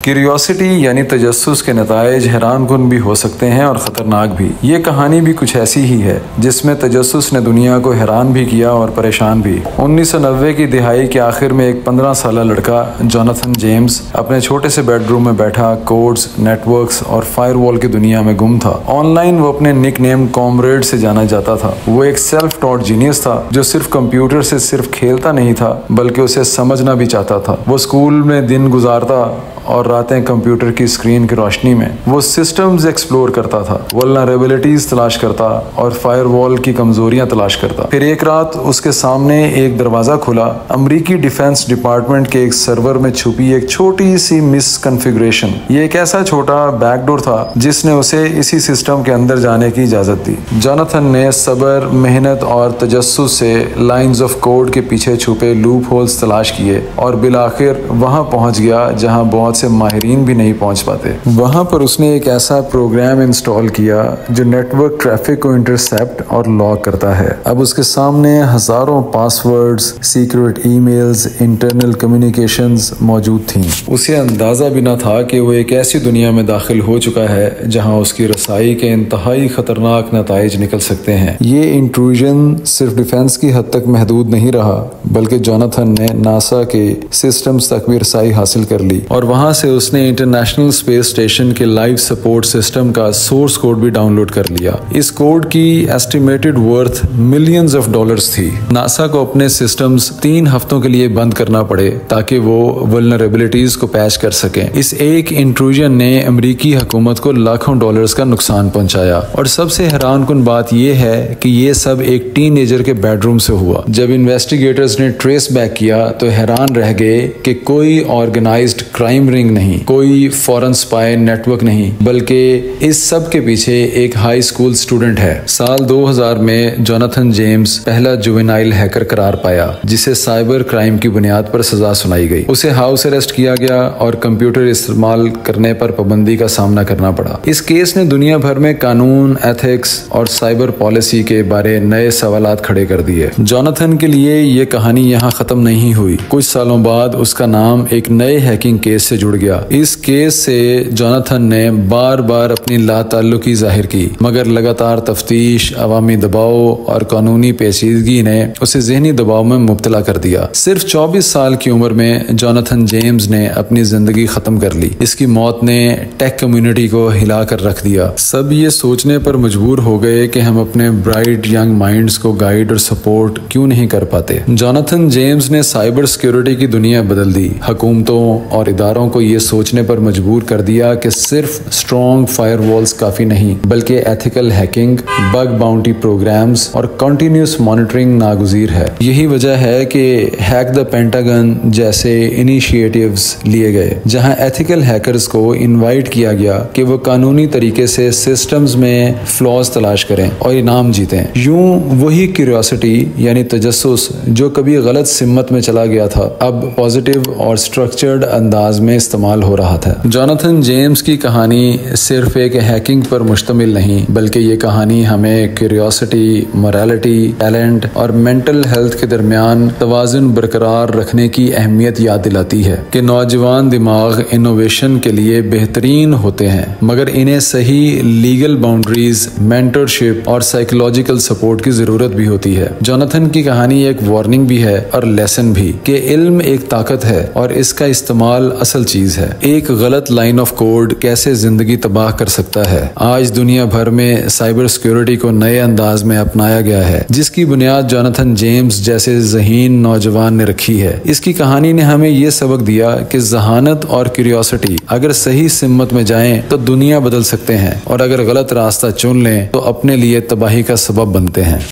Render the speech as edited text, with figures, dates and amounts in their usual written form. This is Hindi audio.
क्यूरियोसिटी यानी तजस्सुस के नताइज हैरानकुन भी हो सकते हैं और ख़तरनाक भी। ये कहानी भी कुछ ऐसी ही है जिसमें तजस्सुस ने दुनिया को हैरान भी किया और परेशान भी। 1990 की दिहाई के आखिर में एक 15 साला लड़का जोनाथन जेम्स अपने छोटे से बेडरूम में बैठा कोड्स, नेटवर्क्स और फायरवॉल की दुनिया में गुम था। ऑनलाइन वो अपने निक नेम कॉमरेड से जाना जाता था। वो एक सेल्फ टॉट जीनियस था जो सिर्फ कंप्यूटर से सिर्फ खेलता नहीं था बल्कि उसे समझना भी चाहता था। वो स्कूल में दिन गुजारता और रातें कंप्यूटर की स्क्रीन की रोशनी में। वो सिस्टम्स एक्सप्लोर करता था, वल्नरेबिलिटीज तलाश करता और फायरवॉल की कमजोरियां तलाश करता। फिर एक रात उसके सामने एक दरवाजा खुला। अमेरिकी डिफेंस डिपार्टमेंट के एक सर्वर में छुपी एक छोटी सी मिसकॉन्फ़िगरेशन। ये एक ऐसा छोटा बैकडोर था जिसने उसे इसी सिस्टम के अंदर जाने की इजाजत दी। जोनाथन ने सब्र, मेहनत और तजस्सुस से लाइंस ऑफ कोड के पीछे छुपे लूप होल्स तलाश किए और बिलाखिर वहां पहुंच गया जहां बहुत से माहिरीन भी नहीं पहुंच पाते। वहां पर उसने एक ऐसा प्रोग्राम इंस्टॉल किया जो नेटवर्क ट्रैफिक को इंटरसेप्ट और लॉक करता है। अब उसके सामने हजारों passwords, secret emails, internal communications मौजूद थीं। उसे अंदाजा भी न था कि वो एक ऐसी दुनिया में दाखिल हो चुका है जहां उसकी रसाई के इंतहाई खतरनाक नताइज निकल सकते हैं। ये इंट्रूजन सिर्फ डिफेंस की हद तक महदूद नहीं रहा बल्कि जोनाथन ने नासा के सिस्टम्स तक भी रसाई हासिल कर ली और वहां से उसने इंटरनेशनल स्पेस स्टेशन के लाइव सपोर्ट सिस्टम का सोर्स कोड भी डाउनलोड कर लिया। इस कोड की estimated worth millions of dollars थी। नासा को अपने सिस्टम्स 3 हफ्तों के लिए बंद करना पड़े ताकि वो वल्नरेबिलिटीज को पैच कर सकें। इस एक इंट्रूजन ने अमेरिकी हुकूमत को लाखों डॉलर्स का नुकसान पहुंचाया और सबसे हैरानकुन बात यह है कि ये सब एक टीनेजर के बेडरूम से हुआ। जब इन्वेस्टिगेटर्स ने ट्रेस बैक किया तो हैरान रह गए कि कोई ऑर्गेनाइज्ड क्राइम रिंग नहीं, कोई फॉरेन स्पाई नेटवर्क नहीं, बल्कि इस सब के पीछे एक हाई स्कूल स्टूडेंट है। साल 2000 में जोनाथन जेम्स पहला जुवेनाइल हैकर करार पाया जिसे साइबर क्राइम की बुनियाद पर सजा सुनाई गई। उसे हाउस अरेस्ट किया गया और कंप्यूटर इस्तेमाल करने पर पाबंदी का सामना करना पड़ा। इस केस ने दुनिया भर में कानून, एथिक्स और साइबर पॉलिसी के बारे नए सवालात खड़े कर दिए। जोनाथन के लिए ये कहानी यहाँ खत्म नहीं हुई। कुछ सालों बाद उसका नाम एक नए हैकिंग केस से जुड़ गया। इस केस से जोनाथन ने बार बार अपनी लाताल्लुकी जाहिर की मगर लगातार तफ्तीश, अवामी दबाव और कानूनी पेचीदगी ने उसे ज़हनी दबाव में मुब्तला कर दिया। सिर्फ 24 साल की उम्र में जोनाथन जेम्स ने अपनी जिंदगी खत्म कर ली। इसकी मौत ने टेक कम्युनिटी को हिला कर रख दिया। सब ये सोचने पर मजबूर हो गए कि हम अपने ब्राइट यंग माइंड्स को गाइड और सपोर्ट क्यों नहीं कर पाते। जोनाथन जेम्स ने साइबर सिक्योरिटी की दुनिया बदल दी। हुकूमतों और इदारों को ये सोचने पर मजबूर कर दिया कि सिर्फ स्ट्रॉन्ग फायरवॉल्स काफी नहीं बल्कि ethical hacking, bug bounty programs और कंटिन्यूस मॉनिटरिंग नागुज़ीर है। यही वजह है कि हैक द पेंटागन जैसे इनिशिएटिव्स लिए गए जहां एथिकल हैकर्स को इनवाइट किया गया कि वो कानूनी तरीके से सिस्टम्स में फ्लॉज तलाश करें और इनाम जीतें। यूं वही क्यूरियोसिटी यानी तजस्सुस जो कभी गलत सिमत में चला गया था अब पॉजिटिव और स्ट्रक्चर्ड अंदाज में इस्तेमाल हो रहा था। जोनाथन जेम्स की कहानी सिर्फ एक हैकिंग पर मुश्तमिल नहीं बल्कि ये कहानी हमें क्यूरियोसिटी, मोरालिटी, टैलेंट और मेंटल हेल्थ के दरमियान तवाज़ुन बरकरार रखने की अहमियत याद दिलाती है कि नौजवान दिमाग इनोवेशन के लिए बेहतरीन होते हैं मगर इन्हें सही लीगल बाउंड्रीज, मेंटरशिप और साइकोलॉजिकल सपोर्ट की जरूरत भी होती है। जोनाथन की कहानी एक वार्निंग भी है और लेसन भी कि इल्म एक ताकत है और इसका इस्तेमाल असल चीज है। एक गलत लाइन ऑफ कोड कैसे जिंदगी तबाह कर सकता है। आज दुनिया भर में साइबर सिक्योरिटी को नए अंदाज में अपनाया गया है जिसकी बुनियाद जोनाथन जेम्स जैसे ज़हीन नौजवान ने रखी है। इसकी कहानी ने हमें यह सबक दिया कि जहानत और क्यूरियोसिटी अगर सही सिमत में जाएं तो दुनिया बदल सकते हैं और अगर गलत रास्ता चुन लें तो अपने लिए तबाही का सबब बनते हैं।